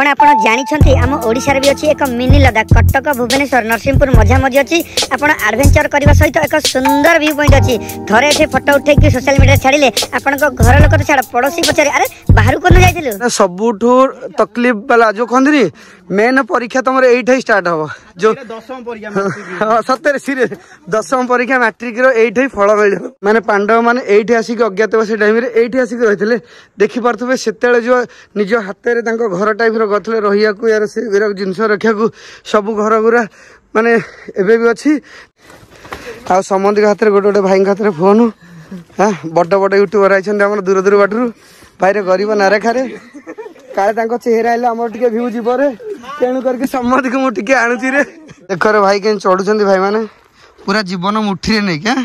कौन आप जानते आम ओडिशार भी अच्छी एक मिनी लद्दाख कटक भुवनेश्वर नरसिंहपुर मझामझी अच्छी आपड़ आडभेचर करने सहित एक सुंदर व्यू पॉइंट अच्छी थे ये फटो उठे सोशल मीडिया छाड़े आपण घर लोक तो छाड़ पड़ोसी पचारे अरे बाहर को जाइलु सबुठ तकलीफ वाला जो कहते मेन परीक्षा तुम ये स्टार्ट हम जो सतरे सीरीयस दशम परीक्षा मैट्रिक ये फल मिल माने पांडव मैंने ये आसिक अज्ञातवास टाइम ये आसिक रही देखिपे से जो निज हाथ में घर टाइप गले रही यार से जिनस रखा सब घर गुरा माने एबे भी अच्छी आ समंदी हाथ में गोटे गोटे भाई हाथ में फोन हाँ बड़ बड़ यूट्यूबर आई दूर दूर बाटू भाई गरीब नारे खारे काले चेहरा आम भ्यू जीव तेणु करके समझ को मुझे आणुची रे देख रे भाई कहीं चढ़ुं भाई माने पूरा जीवन मुठी नहीं क्या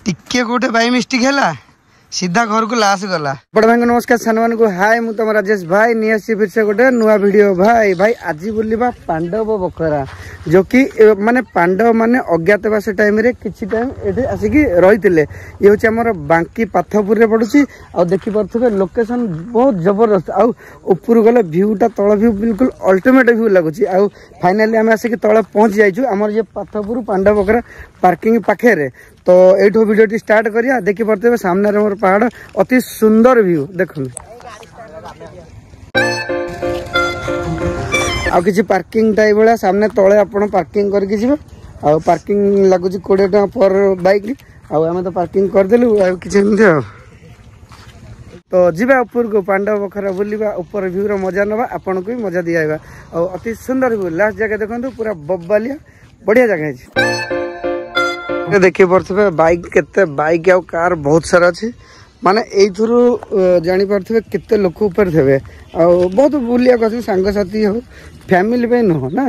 टिके कोटे बाई मिस्टेक है सीधा घर को लाश गला बड़ भाई नमस्कार सान मान को हाय मु तुम राजेश भाई नहीं आसी फिर से गोटे नुआ वीडियो भाई भाई आज बुलवा पांडव बखरा जो कि माने पांडव माने अज्ञातवास टाइम रे किछि टाइम एठे आसिक रही ये हूँ आमर बांकी पाथपुर रे पड़ुछि आ देखि पड़थबे लोकेशन बहुत जबरदस्त आ ऊपर गले भ्यूटा तळ भ्यू बिल्कुल अल्टीमेट भ्यू लगुछि आ फाइनली आम आसिक तळे पहुंच जाइछु आमर ये पाथपुर पांडव बखरा पार्किंग पाखे रे तो एठो वीडियो स्टार्ट करिया देखि पड़थबे सामने रे मोर पहाड़ अति सुंदर व्यू देखो आ किसी पार्किंग टाइप भाया सामने तले आप पार्किंग करके जी आ पार्किंग लगुच 20 टका पर बाइक आम तो पार्किंग करदेलु कि तो जीवा ऊपर को पांडव बखरा बुलवा ऊपर व्यू रो मजा नवा आपन को भी मजा दिया और अति सुंदर व्यू लास्ट जगह देखो पूरा बब्बालिया बढ़िया जगह है देखिए पड़े बाइक केते बाइक आ कार बहुत सारा अच्छी माने एथुरु जानी पारथिबे केते लोक ऊपर थे बहुत बुलिया कथि सांग साथी हो फैमिली पे नुह ना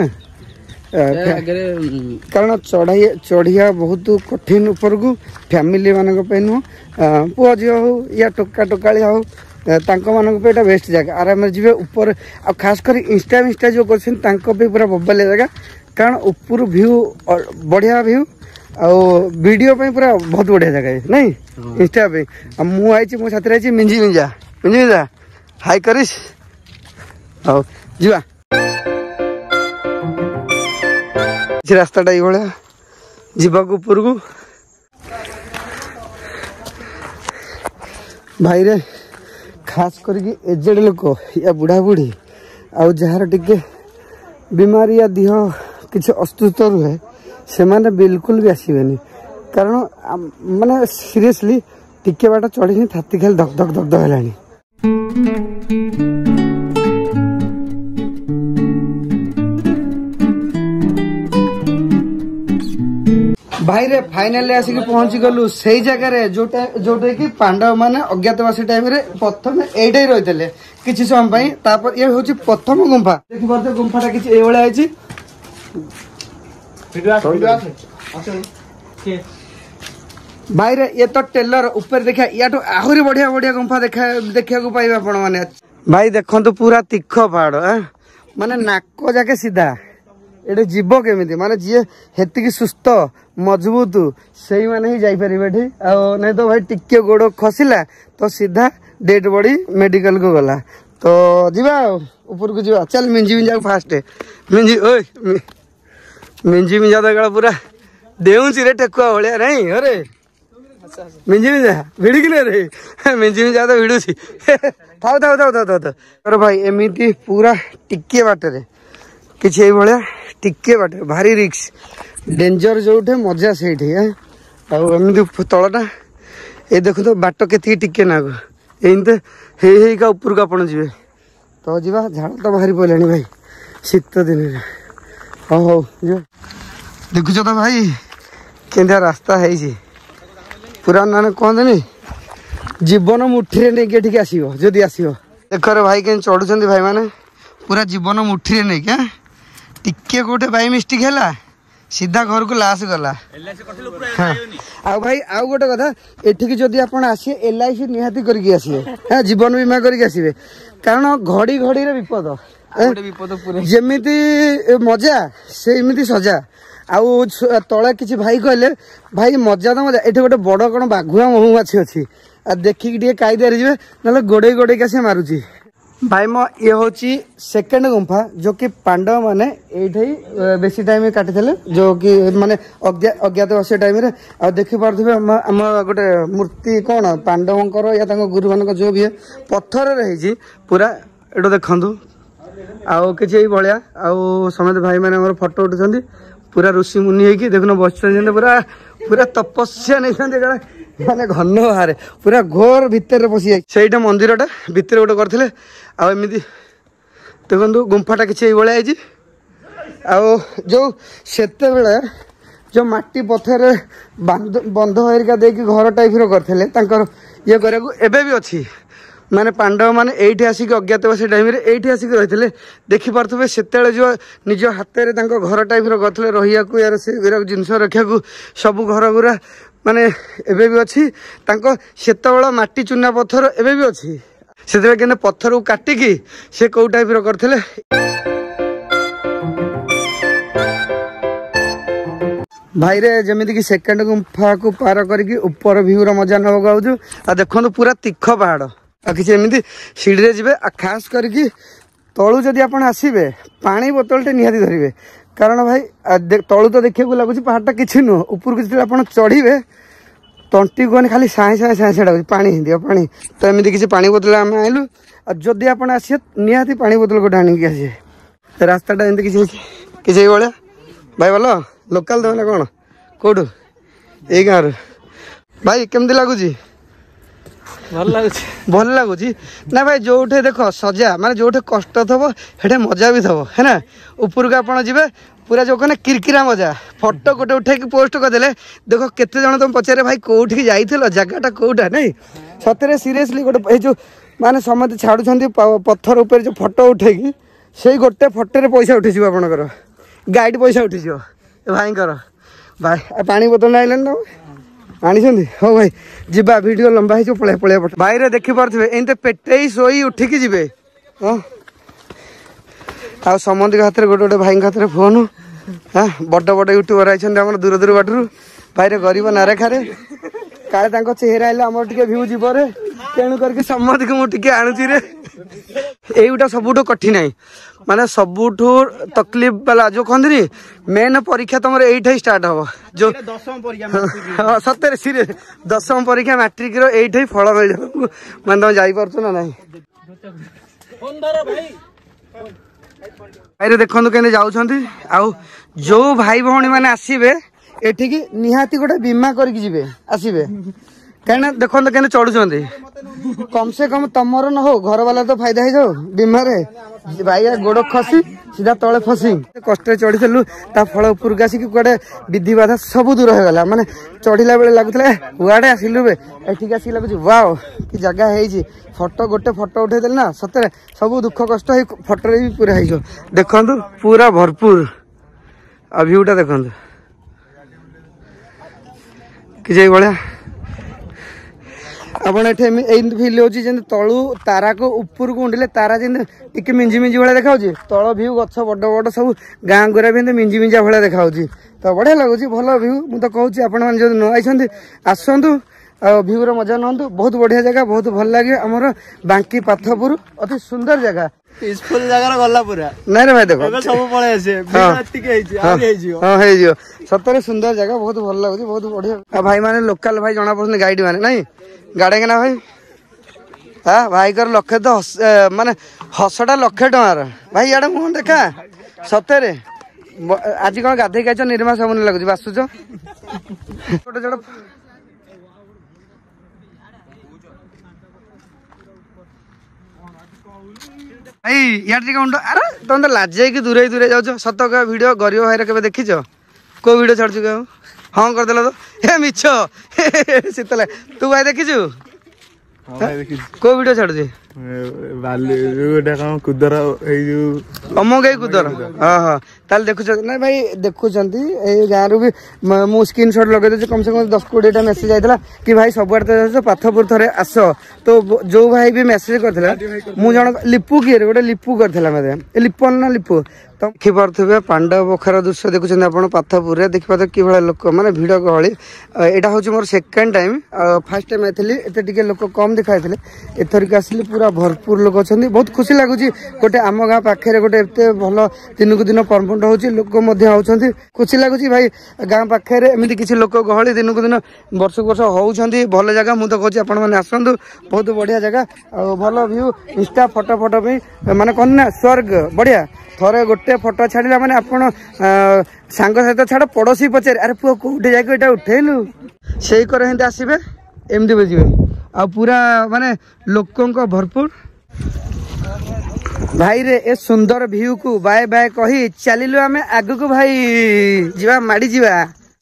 कारण चढ़िया बहुत कठिन ऊपर को फैमिली मान नुह पुआ झी हो या टोका टोकाया हो मान बेस्ट जगह आराम जी ऊपर आ खास कर इंस्टा जो कर पूरा बबालिया जगह कारण ऊपर व्यू बढ़िया व्यू वीडियो पे पूरा बहुत बढ़िया जगह है नहीं इंस्टा पे मुझे मो साथ मिंजी मिंजा मिंजी मिंजा हाई करिस आओ जीवा रास्ताटा ये जीवाक ऊपर को भाई रे खास करके एजेड लोक या बुढ़ा बुढ़ी आ जार टिके बीमारी या देह किसी अस्तित्व रुहे से माने बिल्कुल भी आसबेनि कारण माने सीरियसली टिके बाट चढ़ी छाती खाली धक धक धक है भाई रे फाइनली आसिक पहुंची गलु से जगह रे जोटा कि पांडव माने अज्ञातवास टाइम रे प्रथम एडे रही किसी समय तापर ये होची प्रथम गुंफा देखि परते गुंफाटा किछि ए वाला आइछि भाई रे ये तो टेलर ऊपर देखा या तो आहरी बढ़िया बढ़िया गुंफा देखा पाइबा आपण माने भाई देखो तो पूरा तीख पहाड़ माने नाक जाके सीधा एटे जीव केमिति माने जी हेतिकी सुस्थ मजबूत से माने ही जाई परिबे एठी आ नै तो भाई टिके गोड़ खसिला तो सीधा डेड बॉडी मेडिकल को गला तो जीवा ऊपर को जीवा चल मिंजी मिंजा फास्ट मिंजी ओए मिंजी मिंजा तो पूरा देउची रे टेकुआ भलिया नहीं अरे मिंजी मिंजा भिड़ी किले रे मिंजी मिंजा तो भिड़ुची थाउ थाउ थाउ थाउ थाउ अरे भाई एमिति पूरा टिके बाटे किछि भलिया टिके बाटे भारी रिक्स डेंजर जोठे मजा से तलटा ये देखो तो बाट के टिके ना एमती हे का ऊपर को आपड़ जी तो जीवा झाड़ तो बाहरी पड़े भाई शीत दिन हाँ हौ देखुच तो भाई केंद्र रास्ता है पूरा ना कहते जीवन मुठी नहीं आसो जदि आसो देख रे भाई कहीं चढ़ुं भाई माने पूरा जीवन मुठी नहीं क्या टिके कोटे बाई मिस्टेक है सीधा घर को लाश गला हाँ आ भाई आउ गोटे कथा एठिकी जदि आपण आसिए LIC निहाती करके आसिए हाँ जीवन बीमा करके आसिए कारण घड़ी घड़ी रे विपद जेमिति मजा सेमिति सजा आउ तले किसी भाई कहले भाई मजा तो मजा एठे गोटे बड़ कौन बाघुआ महुमाछी अच्छी आ देखिकी टे कायदे रे ना गोड़े गोड़े का से मारुची भाई मो ये हूँ सेकेंड गुंफा जो कि पांडव माने ये बेसी टाइम काटी जो कि माने अज्ञातवास टाइम रे आ देखि पारथबे हम गोटे मूर्ति कौन पांडवंकर या गुरु मान जो भी है पत्थर रही पूरा एटा देखंतु आउ कि भाया आउ समस्त भाई मैंने फोटो उठुंट पूरा ऋषि मुनि होगी देखुन बस पूरा पूरा तपस्या नहीं माने घन बाहर पूरा घोर भितर पशि जाइटा मंदिरटा भितर गोटे करते आमती देखो गुंफाटा कि भाई जो सेते बेले जो माटी पथर बंध हरिका देकी घर टाइप करते ये भी अच्छी माने पांडव माने एठी आसिक अज्ञातवास टाइम रे एठी आसिक रहितले देखि पारथबे सेतेले जो निज हाथ रे घर टाइप रो करथले रहिया को यार से जिनस रखिया को सब घर गुरा माने एबे भी अच्छी तांको सेतेबेला माटी चुना पत्थर एबे भी अच्छी सेते केने पत्थर को काटी की से को टाइप रो करथले भाई रे जमिति कि सेकंड गुंफा को पार करके ऊपर व्यू रो मजा नबो गाउजु आ देखो पूरा तीख पहाड़ आ किसी एमती सीढ़ी जी खास करके तलू जदि आप आसबे पानी बोतलटे निहाती धरवे कारण भाई तलू तो देखा लगुच पहाड़टा किसी नुह ऊपर को आप चढ़े तंटी को खाली साए साए साए साए पानी दियो पानी तो एमती किसी पानी बोतल आम आइलु जदि आप आसे निहाती पानी बोतल गोटे आणिकी आसे रास्ताटा एमती किसी भाया भाई भल लोकाल तो मैंने कौन कौटू यही गाँव भाई केमती लगुच भल लगुच ना भाई जो देख सजा माने जो कष्ट थो हेटे मजा भी थो है ना ऊपर को आप जी पूरा जो कहना किरकिरा मजा फोटो गोटे उठे पोस्ट करदे देख केते जन तुम पचारे भाई कौटी जाइल जगहटा कौटा नहीं सतरे सीरियसली गोटे जो माने समस्त छाड़ुंट पत्थर उपर जो फोटो उठे से गोटे फोटो पैसा उठी आपंकर गाइड पैसा उठी भाई भाई पानी बोतल ना आइलानी ना आनी हाँ भाई जीवा वीडियो लंबा है पलैया पलैया पट भाई रे देखी पारे एमती पेटे शोई उठिकी जी हाँ आ समस्त हाथ में गोटे गोटे भाई हाथ में फोन हाँ बड़ बड़ यूट्यूबर आई दूर दूर बाटू भाई रे गरीब नारेखारे काले चेहरा आइले आम टे भ्यू जीव रे तेणु करके समस्त को मुझे आणुची रे एटा सबुठ कठिन है माने सबुठ तकलीफ वाला जो कहते मेन परीक्षा तुम यही स्टार्ट हम जो हाँ सतरे सीरियस 10वीं परीक्षा मैट्रिक रही फल मिल माने तुम जापर ना ना भाई देखो के जाऊँ जो भाई भौणी मैंने आसबे एठिकी निहाती गोटे बीमा करके जीवे आसबे कहीं देखो के चढ़ुंट कम से कम तमर न हो घर वाला तो फायदा हो जाओ बीमा रे भाई गोड़ खसी सीधा तले फसी कष्ट चढ़ी ता फल उपरक आसिक कड़े विधि बाधा सब दूर हो गला माने चढ़ला बेले लगुला कुआड़े आसिलु बे एठिक आसिक लगुच वाओ कि जगह है फोटो गोटे फोटो उठे ना सतरे सब दुख कष्ट फोटो भी पूरा हो देखु पूरा भरपूर आ भ्यूटा देखु कि भाया आपड़ ये फिल हो तलू तारा को ऊपर को उंडे तारा जी मिंजी मिंजी भाया देखा तल भ्यू गच बड़ बड़ सब गाँ गुरा भी मिंजी मिंजा भाया देखा तो बढ़िया लगुच भल भ्यू मुझे कहूँ आपण जो न आई आसतु भ्यू मजा नहतु बहुत बढ़िया जगह बहुत भल लगे आमर बांकी पाथपुर अति सुंदर जगह पीसफुल जगह गला पूरा नहीं रे भाई देखो सब पळे आसे सतरे सुंदर जगह बहुत भल लगुच बहुत बढ़िया भाई माने लोकल भाई जना पड़े गाइड माने नहीं गाड़े के ना भाई हाँ भाई कर लक्षे तो माने हसटा लक्षे टमार भाई यार मुह देखा सतरे आज कौन गाधे खाइछ निर्मा साबुन लगुच बासुच गोटे जड़ भाई यार अरे तुम तो लाजे कि दूरे दूरे जाओ सत कह वीडियो गरीब भाई के देखी को वीडियो छाड़ू क्या हाँ करदेल तो हे मिछ शीतल तू भाई देखीचु को वीडियो छाड़ू कुदर अमगाई कुदर हाँ हाँ ताल देखुच ना भाई देखुंत ए गाँव रु भी मु स्क्रीनशॉट लगे दूसरी कम से कम 10-20 मेसेज आइला कि भाई सब आड़े पाथपुर थे आस तो जो भाई भी मेसेज करथिला मु जण लिपु किए गोटे लिपु करथिला मते लिपन ना लिपु तो देखिपे पांडव पोखर दृश्य देखुं आप पाथपुर देखिए कि भाई लोक मैंने भिड़ गहली यहाँ हूँ मोर सेकेंड टाइम फास्ट टाइम आई लोक कम दिखाई एथरिक आसिली पूरा भरपूर लोक अच्छा बहुत खुशी लगुच गोटे आम गाँ पाखे गोटे एत भल दिन को दिन परमपुंड हो लोक खुशी लगुच भाई गाँ पाखे एमती किसी लोक गहली दिन को दिन वर्ष वर्ष होती भल जगह मुझे कहूँ आप आसतु बहुत बढ़िया जगह भल व्यू इंस्टा फोटो फोटो माने कौन ना स्वर्ग बढ़िया थरे गोटे फोटो छाड़ा मैंने आप सांग सहित छाड़ पड़ोशी पचारे अरे पुआ कौटे जाके उठेलु से आसबे एमती बुझे आ पूरा माने लोकों भरपूर भाई रे ए सुंदर व्यू को बाय बाय कही चलिलु आमे आगु को भाई जीवा माड़ी जीवा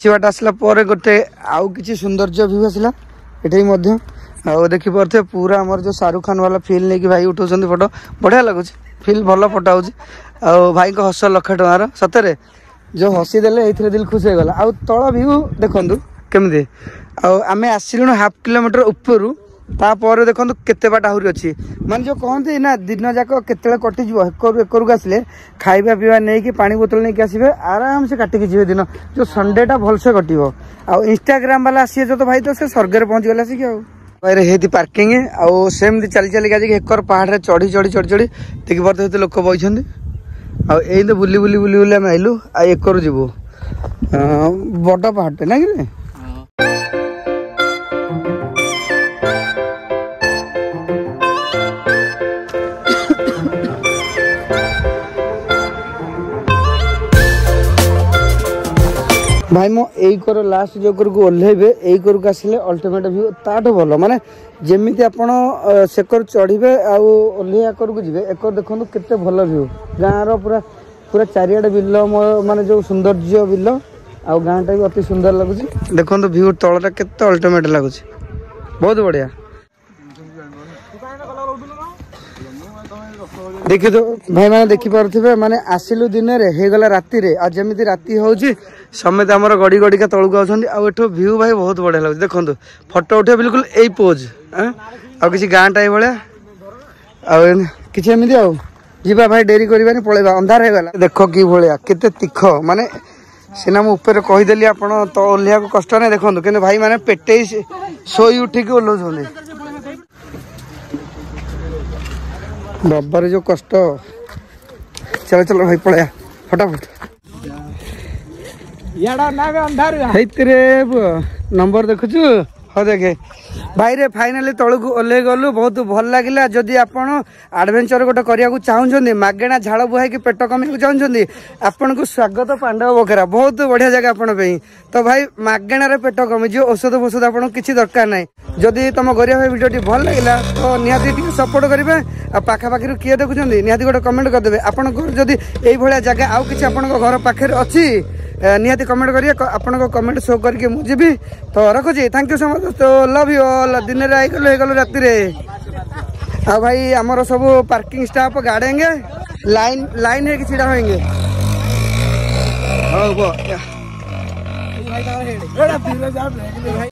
जीवाटा आसला पर गोटे आउ किछि सौंदर्य व्यू आसला एठाई मध्य आ देखि परथे पूरा हमर जो शाहरुख खान वाला फील लेके भाई उठाउछन फोटो बढ़िया लागुछ फील भल फोटो आउछ आ भाई को हस लक्ष टकार सतरे जो हसी देले एथरे दिल खुश हो गला आ तळ व्यू देखंतु केमदे आमे आसिलुन हाफ किलोमीटर ऊपर तापर देखो केते बाट आहरी अच्छी माने जो कहते ना दिन जाक केते कटिज एक को आसिले खाइबा पीवा नहीं कि पानी बोतल नहीं आसबे आराम से काटिकी जी दिन जो संडे टा भलसे कटो आ इंस्टाग्राम वाला आसी तो भाई तो से स्वर्ग पहुंच गला सी हेती पार्किंग आउ सेमती चली चलिक आज एकर पहाड़ चढ़ी चढ़ी चढ़ी चढ़ी देखी पार्थ लोक बही आई तो बुली बुली बुली बुली आम आइलु आ एकर जीवु बड़ पहाड़टे ना कि भाई मो यही कर लास्ट जो कर ओह्लैबे यही कर आसिले अल्टिमेट व्यू ताठू भल माने जेमिति आपण सेकर चढ़ीबे आउ ओह्लै कर जी एक देखो केते भल व्यू गाँव रो पूरा पूरा चारिआडे बिल माने जो सौंदर्य बिल आ गाँटा भी अति सुंदर लगुच देखो व्यू तलटा केते अल्टिमेट लगुच बहुत बढ़िया देखी तो भाई मैंने देखी पारे माने आसिलु दिन रे गला राति रे आ जमीती राति होउची समेत आमर गड़ी गड़ी का तलू आठो व्यू भाई बहुत बढ़िया लगे देखो फोटो उठे बिल्कुल यही पोज आ किसी गाँ टाइम भाया किसी जीवा भाई डेरी करवानी पलैबा अंधार हो गला देख कि भाया केते तीख माने सीना मुझे कहीदेली आप तो ओह्लैया कष्ट नहीं देखो कि भाई मैंने पेटे शोई उठिक ओह्लौं बाबारे जो कष्ट चलो चलो भाई पलैया फटाफट नंबर देखुचु हाँ देखे भाई रे फाइनाली तलू ओह्लै गलु बहुत भल लगे जदि आपण एडवेंचर गोटे करने चाहते मागेणा झाड़ बुहाई पेट कमेक चाहते आपन को स्वागत पांडव पोखरा बहुत बढ़िया जगह आपण तो भाई मागेणार पेट कमिज औषध फौषध आप किसी दरकार ना जदि तुम गरीब भाई भिडियो भल लगे तो निहाती सपोर्ट करेंगे आ पाखापाखि किए देखुं निहाती गोटे कमेंट करदे आपन जदि यही जगह आउ कि आप घर पाखे अच्छी निहाती कमेंट करिए आपन कमेंट शो करके मुझे भी तो रखुची थैंक यू सो मच तो लव यू ऑल दिन में आईगलु राति आ भाई आमर सब पार्किंग स्टाफ गाड़ेंगे लाइन लाइन है कि छिड़ा होंगे